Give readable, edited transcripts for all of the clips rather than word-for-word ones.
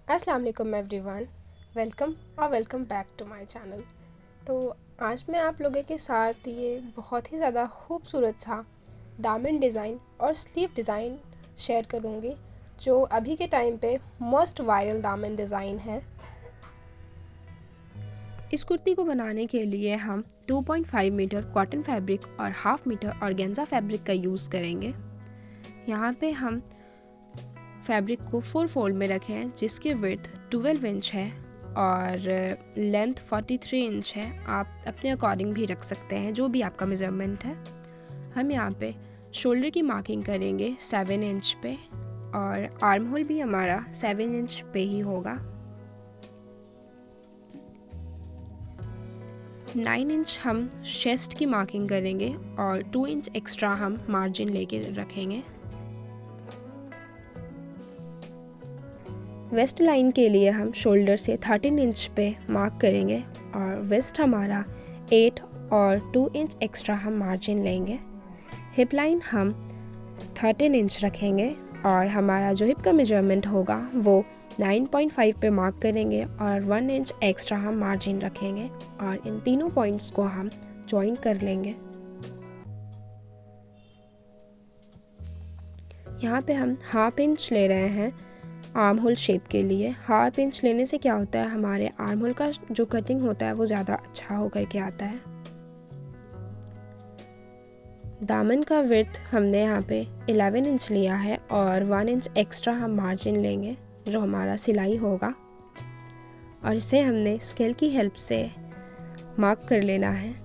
अस्सलाम वालेकुम everyone. Welcome back to my channel. तो आज मैं आप लोगों के साथ ये बहुत ही ज़्यादा खूबसूरत सा दामन डिज़ाइन और स्लीव डिज़ाइन शेयर करूँगी, जो अभी के टाइम पे मोस्ट वायरल दामन डिज़ाइन है। इस कुर्ती को बनाने के लिए हम 2.5 मीटर कॉटन फैब्रिक और हाफ मीटर ऑर्गेन्जा फैब्रिक का यूज़ करेंगे। यहाँ पे हम फैब्रिक को 4 फोल्ड में रखे हैं, जिसकी विड्थ 12 इंच है और लेंथ 43 इंच है। आप अपने अकॉर्डिंग भी रख सकते हैं, जो भी आपका मेज़रमेंट है। हम यहाँ पे शोल्डर की मार्किंग करेंगे 7 इंच पे और आर्म होल भी हमारा 7 इंच पे ही होगा। 9 इंच हम चेस्ट की मार्किंग करेंगे और 2 इंच एक्स्ट्रा हम मार्जिन लेके रखेंगे। वेस्ट लाइन के लिए हम शोल्डर से 13 इंच पे मार्क करेंगे और वेस्ट हमारा 8 और 2 इंच एक्स्ट्रा हम मार्जिन लेंगे। हिप लाइन हम 13 इंच रखेंगे और हमारा जो हिप का मेजरमेंट होगा वो 9.5 पे मार्क करेंगे और 1 इंच एक्स्ट्रा हम मार्जिन रखेंगे और इन तीनों पॉइंट्स को हम जॉइन कर लेंगे। यहाँ पे हम हाफ इंच ले रहे हैं आर्म होल शेप के लिए। हाफ इंच लेने से क्या होता है, हमारे आर्म होल का जो कटिंग होता है वो ज़्यादा अच्छा होकर के आता है। दामन का विड्थ हमने यहाँ पे 11 इंच लिया है और 1 इंच एक्स्ट्रा हम मार्जिन लेंगे, जो हमारा सिलाई होगा, और इसे हमने स्केल की हेल्प से मार्क कर लेना है।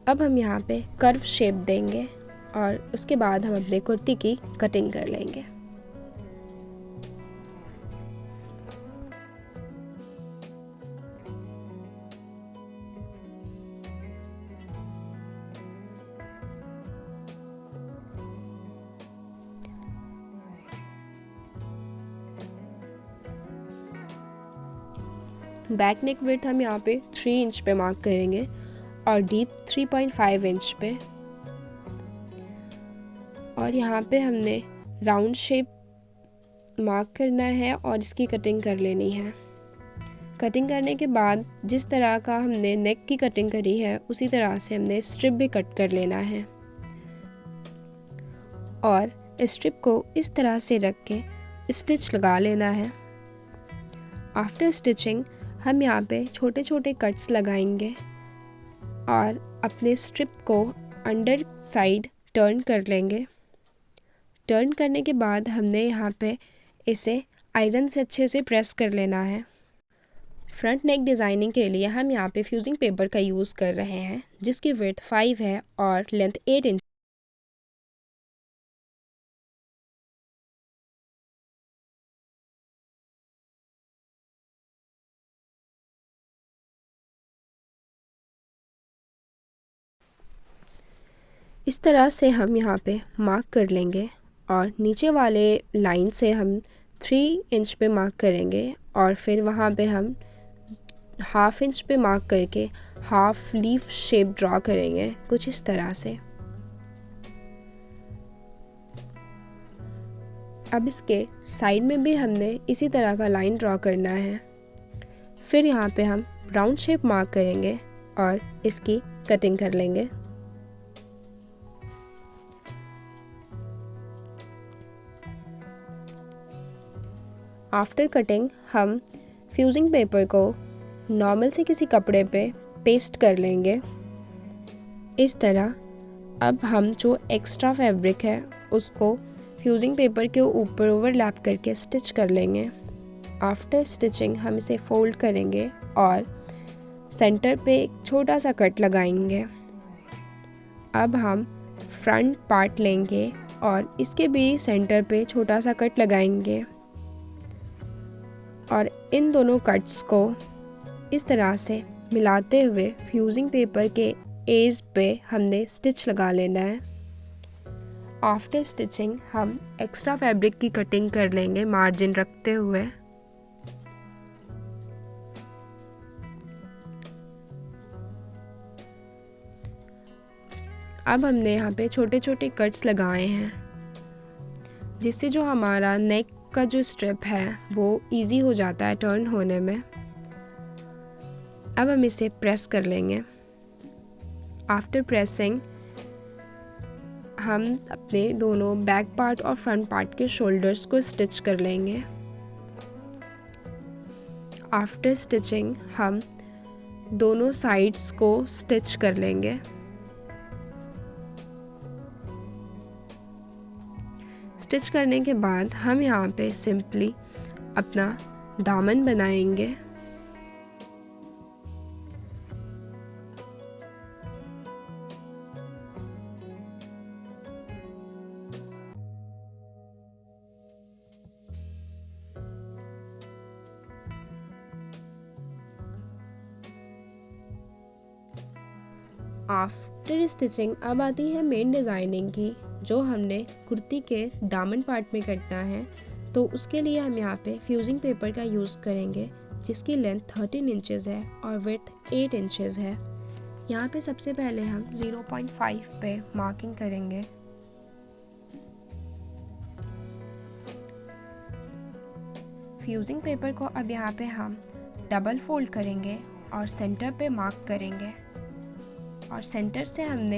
अब हम यहाँ पे कर्व शेप देंगे और उसके बाद हम अपने कुर्ती की कटिंग कर लेंगे। बैक नेक विड्थ हम यहाँ पे 3 इंच पे मार्क करेंगे और डीप 3.5 इंच पे, और यहाँ पे हमने राउंड शेप मार्क करना है और इसकी कटिंग कर लेनी है। कटिंग करने के बाद जिस तरह का हमने नेक की कटिंग करी है उसी तरह से हमने स्ट्रिप भी कट कर लेना है और स्ट्रिप को इस तरह से रख के स्टिच लगा लेना है। आफ्टर स्टिचिंग हम यहाँ पे छोटे छोटे कट्स लगाएंगे और अपने स्ट्रिप को अंडर साइड टर्न कर लेंगे। टर्न करने के बाद हमने यहाँ पे इसे आयरन से अच्छे से प्रेस कर लेना है। फ्रंट नेक डिज़ाइनिंग के लिए हम यहाँ पे फ्यूजिंग पेपर का यूज़ कर रहे हैं, जिसकी विड्थ 5 है और लेंथ 8 इंच। इस तरह से हम यहाँ पे मार्क कर लेंगे और नीचे वाले लाइन से हम 3 इंच पे मार्क करेंगे और फिर वहाँ पे हम हाफ इंच पे मार्क करके हाफ लीफ शेप ड्रॉ करेंगे कुछ इस तरह से। अब इसके साइड में भी हमने इसी तरह का लाइन ड्रॉ करना है। फिर यहाँ पे हम राउंड शेप मार्क करेंगे और इसकी कटिंग कर लेंगे। आफ्टर कटिंग हम फ्यूजिंग पेपर को नॉर्मल से किसी कपड़े पे पेस्ट कर लेंगे इस तरह। अब हम जो एक्स्ट्रा फैब्रिक है उसको फ्यूजिंग पेपर के ऊपर ओवरलैप करके स्टिच कर लेंगे। आफ्टर स्टिचिंग हम इसे फोल्ड करेंगे और सेंटर पे एक छोटा सा कट लगाएंगे। अब हम फ्रंट पार्ट लेंगे और इसके भी सेंटर पे छोटा सा कट लगाएंगे और इन दोनों कट्स को इस तरह से मिलाते हुए फ्यूजिंग पेपर के एज पे हमने स्टिच लगा लेना है। आफ्टर स्टिचिंग हम एक्स्ट्रा फैब्रिक की कटिंग कर लेंगे मार्जिन रखते हुए। अब हमने यहाँ पे छोटे छोटे कट्स लगाए हैं, जिससे जो हमारा नेक का जो स्ट्रिप है वो इजी हो जाता है टर्न होने में। अब हम इसे प्रेस कर लेंगे। आफ्टर प्रेसिंग हम अपने दोनों बैक पार्ट और फ्रंट पार्ट के शोल्डर्स को स्टिच कर लेंगे। आफ्टर स्टिचिंग हम दोनों साइड्स को स्टिच कर लेंगे। स्टिच करने के बाद हम यहाँ पे सिंपली अपना दामन बनाएंगे। आफ्टर स्टिचिंग अब आती है मेन डिज़ाइनिंग की, जो हमने कुर्ती के दामन पार्ट में करना है। तो उसके लिए हम यहाँ पे फ्यूजिंग पेपर का यूज़ करेंगे, जिसकी लेंथ 13 इंचेस है और विड्थ 8 इंचेस है। यहाँ पे सबसे पहले हम 0.5 पे मार्किंग करेंगे। फ्यूजिंग पेपर को अब यहाँ पे हम डबल फोल्ड करेंगे और सेंटर पे मार्क करेंगे, और सेंटर से हमने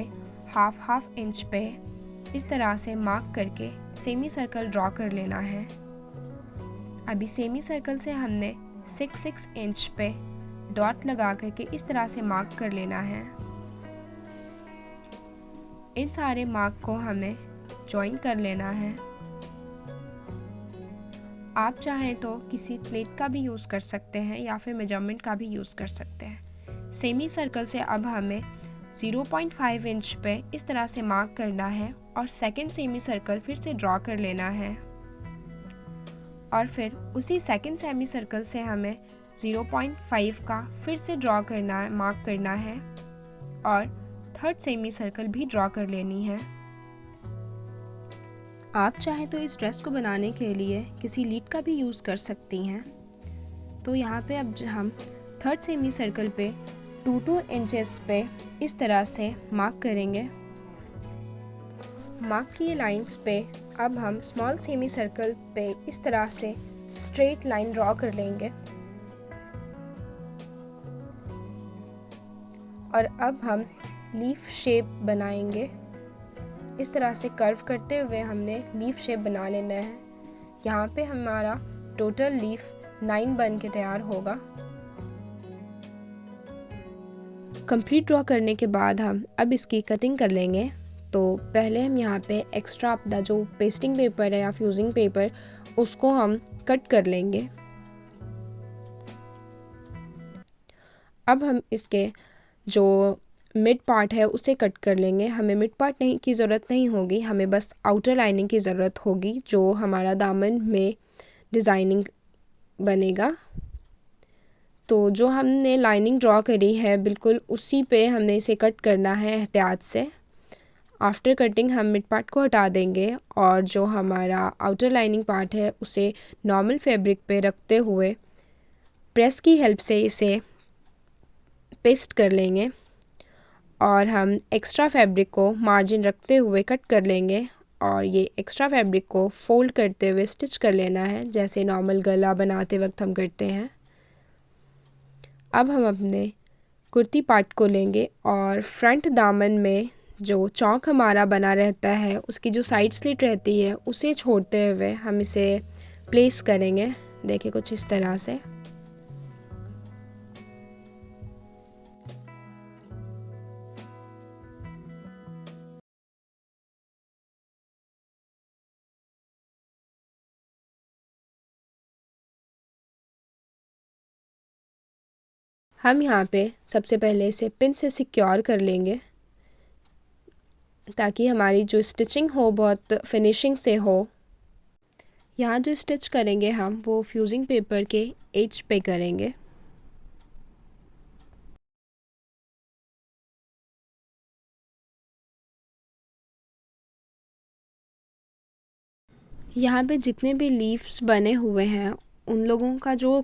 हाफ इंच पे इस तरह से मार्क करके सेमी सर्कल ड्रॉ कर लेना है। अभी सेमी सर्कल से हमने 6 इंच पे डॉट लगा करके इस तरह से मार्क कर लेना है। इन सारे मार्क को हमें जॉइन कर लेना है। आप चाहें तो किसी प्लेट का भी यूज़ कर सकते हैं या फिर मेजरमेंट का भी यूज़ कर सकते हैं। सेमी सर्कल से अब हमें 0.5 इंच पे इस तरह से मार्क करना है और सेकंड सेमी सर्कल फिर से ड्रॉ कर लेना है, और फिर उसी सेकंड सेमी सर्कल से हमें 0.5 का फिर से ड्रॉ करना है, मार्क करना है, और थर्ड सेमी सर्कल भी ड्रॉ कर लेनी है। आप चाहें तो इस ड्रेस को बनाने के लिए किसी लीड का भी यूज़ कर सकती हैं। तो यहाँ पे अब हम थर्ड सेमी सर्कल पे 2 इंचेस पे इस तरह से मार्क करेंगे। मार्क की लाइंस पे अब हम स्मॉल सेमी सर्कल पे इस तरह से स्ट्रेट लाइन ड्रॉ कर लेंगे, और अब हम लीफ शेप बनाएंगे। इस तरह से कर्व करते हुए हमने लीफ शेप बना लेना है। यहाँ पे हमारा टोटल लीफ 9 बन के तैयार होगा। कंप्लीट ड्रॉ करने के बाद हम अब इसकी कटिंग कर लेंगे। तो पहले हम यहाँ पे एक्स्ट्रा अपना जो पेस्टिंग पेपर है या फ्यूजिंग पेपर, उसको हम कट कर लेंगे। अब हम इसके जो मिड पार्ट है उसे कट कर लेंगे। हमें मिड पार्ट की ज़रूरत नहीं होगी, हमें बस आउटर लाइनिंग की ज़रूरत होगी, जो हमारा दामन में डिज़ाइनिंग बनेगा। तो जो हमने लाइनिंग ड्रॉ करी है बिल्कुल उसी पे हमने इसे कट करना है एहतियात से। आफ्टर कटिंग हम मिड पार्ट को हटा देंगे और जो हमारा आउटर लाइनिंग पार्ट है उसे नॉर्मल फैब्रिक पे रखते हुए प्रेस की हेल्प से इसे पेस्ट कर लेंगे, और हम एक्स्ट्रा फैब्रिक को मार्जिन रखते हुए कट कर लेंगे, और ये एक्स्ट्रा फैब्रिक को फोल्ड करते हुए स्टिच कर लेना है, जैसे नॉर्मल गला बनाते वक्त हम करते हैं। अब हम अपने कुर्ती पार्ट को लेंगे और फ्रंट दामन में जो चौक हमारा बना रहता है उसकी जो साइड स्लिट रहती है उसे छोड़ते हुए हम इसे प्लेस करेंगे। देखिए कुछ इस तरह से। हम यहाँ पे सबसे पहले इसे पिन से सिक्योर कर लेंगे, ताकि हमारी जो स्टिचिंग हो बहुत फिनिशिंग से हो। यहाँ जो स्टिच करेंगे हम वो फ्यूजिंग पेपर के एज पे करेंगे। यहाँ पे जितने भी लीव्स बने हुए हैं उन लोगों का जो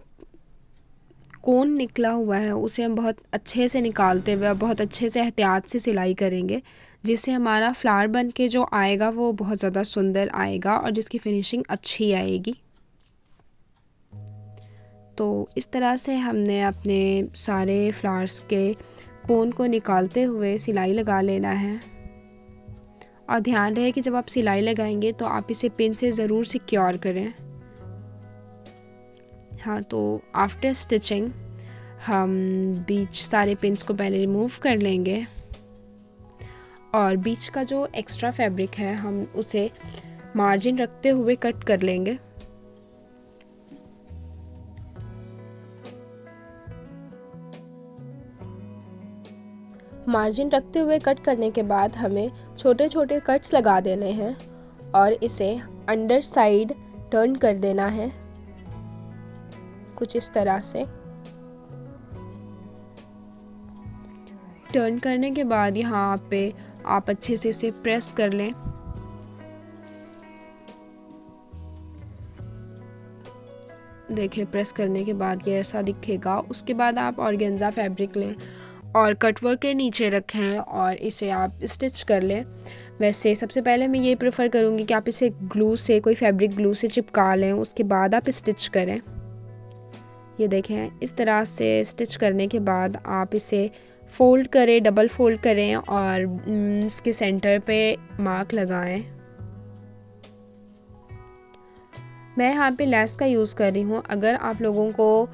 कोन निकला हुआ है उसे हम बहुत अच्छे से निकालते हुए बहुत अच्छे से एहतियात से सिलाई करेंगे, जिससे हमारा फ्लावर बन के जो आएगा वो बहुत ज़्यादा सुंदर आएगा और जिसकी फिनिशिंग अच्छी आएगी। तो इस तरह से हमने अपने सारे फ्लावर्स के कोन को निकालते हुए सिलाई लगा लेना है। और ध्यान रहे कि जब आप सिलाई लगाएंगे तो आप इसे पिन से ज़रूर सिक्योर करें। हाँ, तो आफ्टर स्टिचिंग हम बीच सारे पिन्स को पहले रिमूव कर लेंगे और बीच का जो एक्स्ट्रा फैब्रिक है हम उसे मार्जिन रखते हुए कट कर लेंगे। मार्जिन रखते हुए कट करने के बाद हमें छोटे छोटे कट्स लगा देने हैं और इसे अंडर साइड टर्न कर देना है कुछ इस तरह से। टर्न करने के बाद यहाँ पे आप अच्छे से इसे प्रेस कर लें। देखिए, प्रेस करने के बाद ये ऐसा दिखेगा। उसके बाद आप ऑर्गेन्जा फैब्रिक लें और कटवर्क के नीचे रखें और इसे आप स्टिच कर लें। वैसे सबसे पहले मैं ये प्रेफर करूँगी कि आप इसे ग्लू से, कोई फैब्रिक ग्लू से चिपका लें, उसके बाद आप स्टिच करें। ये देखें, इस तरह से स्टिच करने के बाद आप इसे फोल्ड करें, डबल फोल्ड करें और इसके सेंटर पे मार्क लगाएं। मैं यहाँ पे लेस का यूज़ कर रही हूँ। अगर आप लोगों को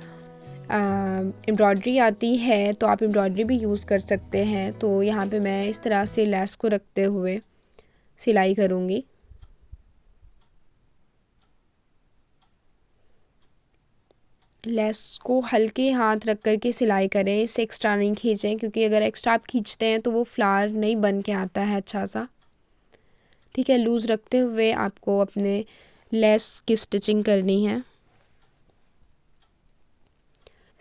एम्ब्रॉयडरी आती है तो आप एम्ब्रॉयडरी भी यूज़ कर सकते हैं। तो यहाँ पे मैं इस तरह से लेस को रखते हुए सिलाई करूँगी। लेस को हल्के हाथ रख कर के सिलाई करें, इससे एक्स्ट्रा नहीं खींचें, क्योंकि अगर एक्स्ट्रा आप खींचते हैं तो वो फ्लावर नहीं बन के आता है अच्छा सा। ठीक है, लूज़ रखते हुए आपको अपने लेस की स्टिचिंग करनी है।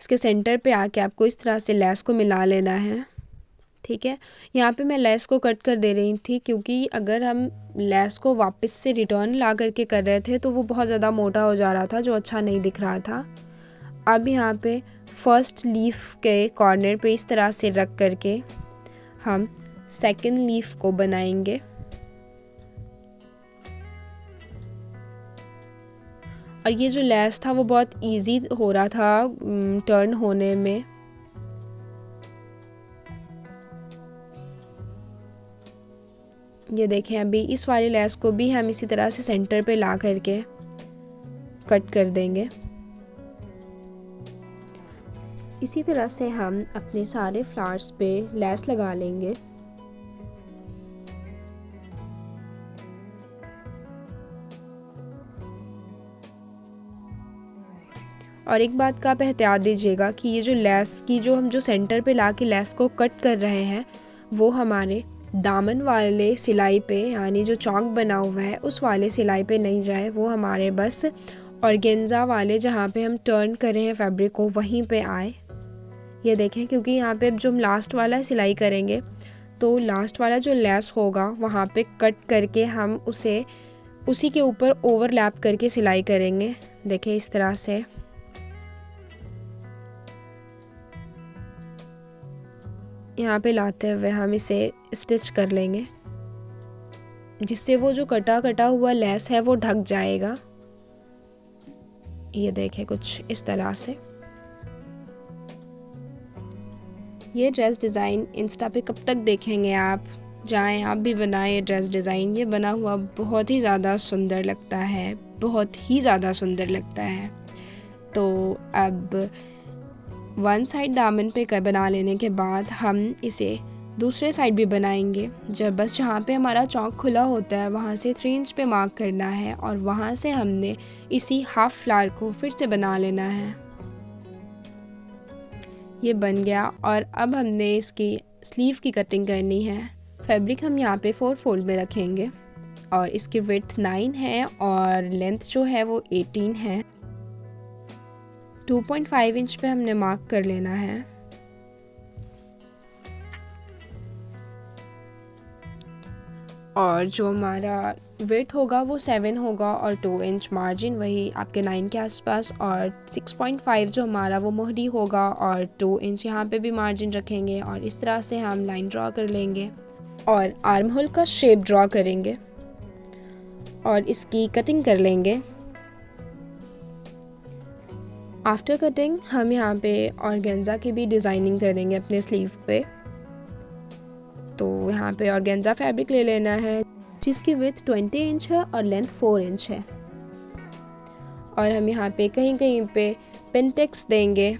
इसके सेंटर पे आके आपको इस तरह से लेस को मिला लेना है। ठीक है, यहाँ पे मैं लेस को कट कर दे रही थी क्योंकि अगर हम लेस को वापस से रिटर्न ला करके कर रहे थे तो वो बहुत ज़्यादा मोटा हो जा रहा था, जो अच्छा नहीं दिख रहा था। अब यहाँ पे फर्स्ट लीफ के कॉर्नर पे इस तरह से रख करके हम सेकंड लीफ को बनाएंगे। और ये जो लेस था वो बहुत इजी हो रहा था टर्न होने में। ये देखें, अभी इस वाली लेस को भी हम इसी तरह से सेंटर पे ला करके कट कर देंगे। इसी तरह से हम अपने सारे फ्लावर्स पे लेस लगा लेंगे। और एक बात का आप एहतियात दीजिएगा कि ये जो लेस की हम जो सेंटर पे ला के लेस को कट कर रहे हैं वो हमारे दामन वाले सिलाई पे, यानी जो चौक बना हुआ है उस वाले सिलाई पे नहीं जाए, वो हमारे बस ऑर्गेन्जा वाले जहाँ पे हम टर्न कर रहे हैं फैब्रिक को वहीं पे आए। ये देखें, क्योंकि यहाँ पे जो हम लास्ट वाला सिलाई करेंगे तो लास्ट वाला जो लेस होगा वहाँ पे कट करके हम उसे उसी के ऊपर ओवरलैप करके सिलाई करेंगे। देखें, इस तरह से यहाँ पे लाते हुए हम इसे स्टिच कर लेंगे, जिससे वो जो कटा कटा हुआ लेस है वो ढक जाएगा। ये देखें, कुछ इस तरह से। ये ड्रेस डिज़ाइन इंस्टा पे कब तक देखेंगे आप? जाएं आप भी बनाएं ये ड्रेस डिज़ाइन। ये बना हुआ बहुत ही ज़्यादा सुंदर लगता है, बहुत ही ज़्यादा सुंदर लगता है। तो अब वन साइड दामन पे बना लेने के बाद हम इसे दूसरे साइड भी बनाएंगे। बस जहाँ पे हमारा चौक खुला होता है वहाँ से 3 इंच पे मार्क करना है और वहाँ से हमने इसी हाफ फ्लावर को फिर से बना लेना है। ये बन गया और अब हमने इसकी स्लीव की कटिंग करनी है। फैब्रिक हम यहाँ पे 4 फोल्ड में रखेंगे और इसकी विड्थ 9 है और लेंथ जो है वो 18 है। 2.5 इंच पे हमने मार्क कर लेना है। और जो हमारा विड्थ होगा वो 7 होगा और 2 इंच मार्जिन वही आपके 9 के आसपास, और 6.5 जो हमारा वो मोहरी होगा और 2 इंच यहाँ पे भी मार्जिन रखेंगे। और इस तरह से हम लाइन ड्रॉ कर लेंगे और आर्म होल का शेप ड्रॉ करेंगे और इसकी कटिंग कर लेंगे। आफ्टर कटिंग हम यहाँ पे ऑर्गेन्जा की भी डिज़ाइनिंग करेंगे अपने स्लीव पे। तो यहाँ पे ऑर्गेन्जा फैब्रिक ले लेना है जिसकी विड्थ 20 इंच है और लेंथ 4 इंच है। और हम यहाँ पे कहीं कहीं पे पिनटेक्स देंगे।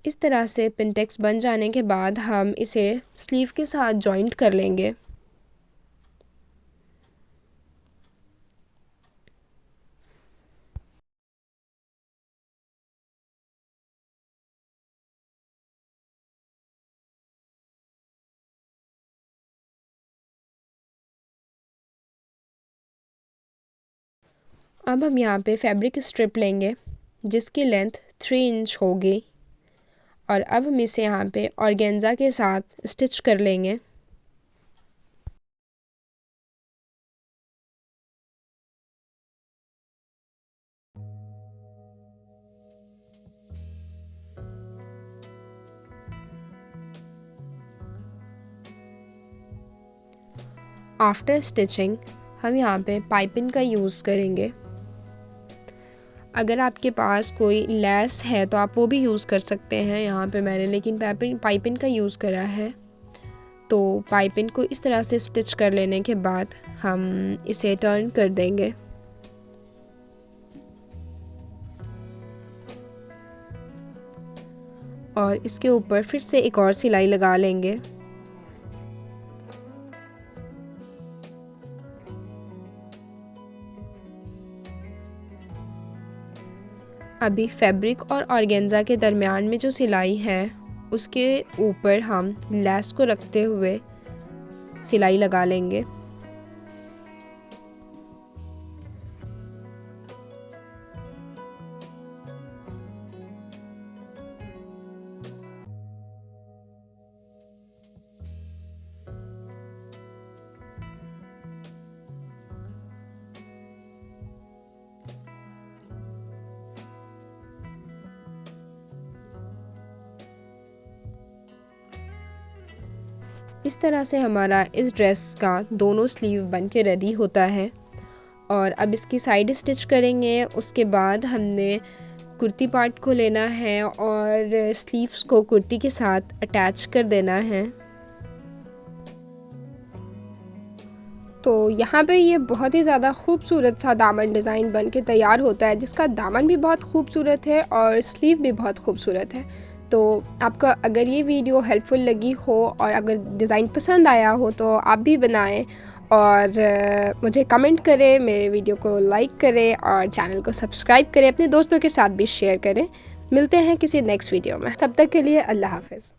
इस तरह से पिनटेक्स बन जाने के बाद हम इसे स्लीव के साथ जॉइंट कर लेंगे। अब हम यहाँ पे फैब्रिक स्ट्रिप लेंगे जिसकी लेंथ 3 इंच होगी और अब हम इसे यहाँ पे ऑर्गेन्जा के साथ स्टिच कर लेंगे। आफ्टर स्टिचिंग हम यहाँ पे पाइपिंग का यूज़ करेंगे। अगर आपके पास कोई लेस है तो आप वो भी यूज़ कर सकते हैं। यहाँ पे मैंने लेकिन पाइपिंग का यूज़ करा है। तो पाइपिंग को इस तरह से स्टिच कर लेने के बाद हम इसे टर्न कर देंगे। और इसके ऊपर फिर से एक और सिलाई लगा लेंगे। अभी फैब्रिक और ऑर्गेन्जा के दरमियान में जो सिलाई है उसके ऊपर हम लेस को रखते हुए सिलाई लगा लेंगे। इस तरह से हमारा इस ड्रेस का दोनों स्लीव बन के रेडी होता है। और अब इसकी साइड स्टिच करेंगे। उसके बाद हमने कुर्ती पार्ट को लेना है और स्लीव्स को कुर्ती के साथ अटैच कर देना है। तो यहाँ पे ये बहुत ही ज़्यादा खूबसूरत सा दामन डिज़ाइन बन के तैयार होता है जिसका दामन भी बहुत खूबसूरत है और स्लीव भी बहुत खूबसूरत है। तो आपका अगर ये वीडियो हेल्पफुल लगी हो और अगर डिज़ाइन पसंद आया हो तो आप भी बनाएं और मुझे कमेंट करें, मेरे वीडियो को लाइक करें और चैनल को सब्सक्राइब करें, अपने दोस्तों के साथ भी शेयर करें। मिलते हैं किसी नेक्स्ट वीडियो में, तब तक के लिए अल्लाह हाफ़िज़।